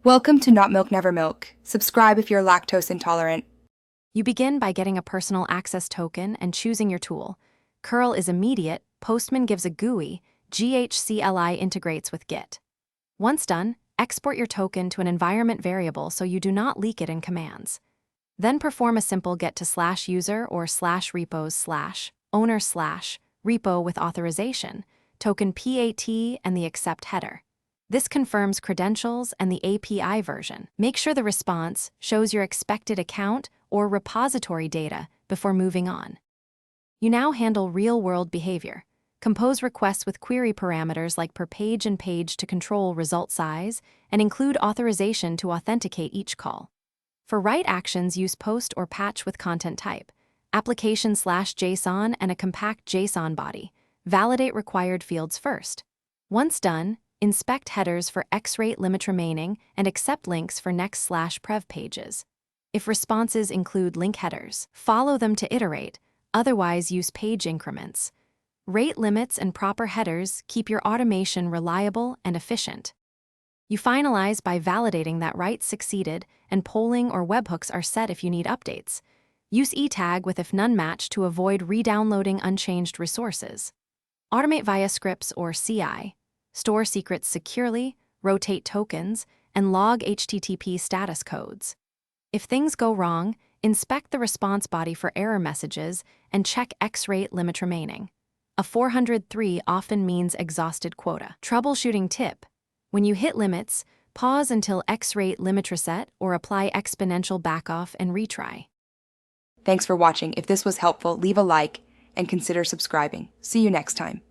Welcome to Not Milk Never Milk. Subscribe if you're lactose intolerant. You begin by getting a personal access token and choosing your tool. Curl is immediate, Postman gives a GUI, GHCLI integrates with Git. Once done, export your token to an environment variable so you do not leak it in commands. Then perform a simple get to /user or /repos/owner/repo with authorization, token PAT and the accept header. This confirms credentials and the API version. Make sure the response shows your expected account or repository data before moving on. You now handle real-world behavior. Compose requests with query parameters like per page and page to control result size, and include authorization to authenticate each call. For write actions, use post or patch with content type, application/JSON and a compact JSON body. Validate required fields first. Once done, inspect headers for X-rate limit remaining and accept links for next/prev pages. If responses include link headers, follow them to iterate, otherwise use page increments. Rate limits and proper headers keep your automation reliable and efficient. You finalize by validating that writes succeeded and polling or webhooks are set if you need updates. Use eTag with if none match to avoid re-downloading unchanged resources. Automate via scripts or CI. Store secrets securely, rotate tokens, and log HTTP status codes. If things go wrong, inspect the response body for error messages and check X-rate limit remaining. A 403 often means exhausted quota. Troubleshooting tip: when you hit limits, pause until X-rate limit reset or apply exponential backoff and retry. Thanks for watching. If this was helpful, leave a like and consider subscribing. See you next time.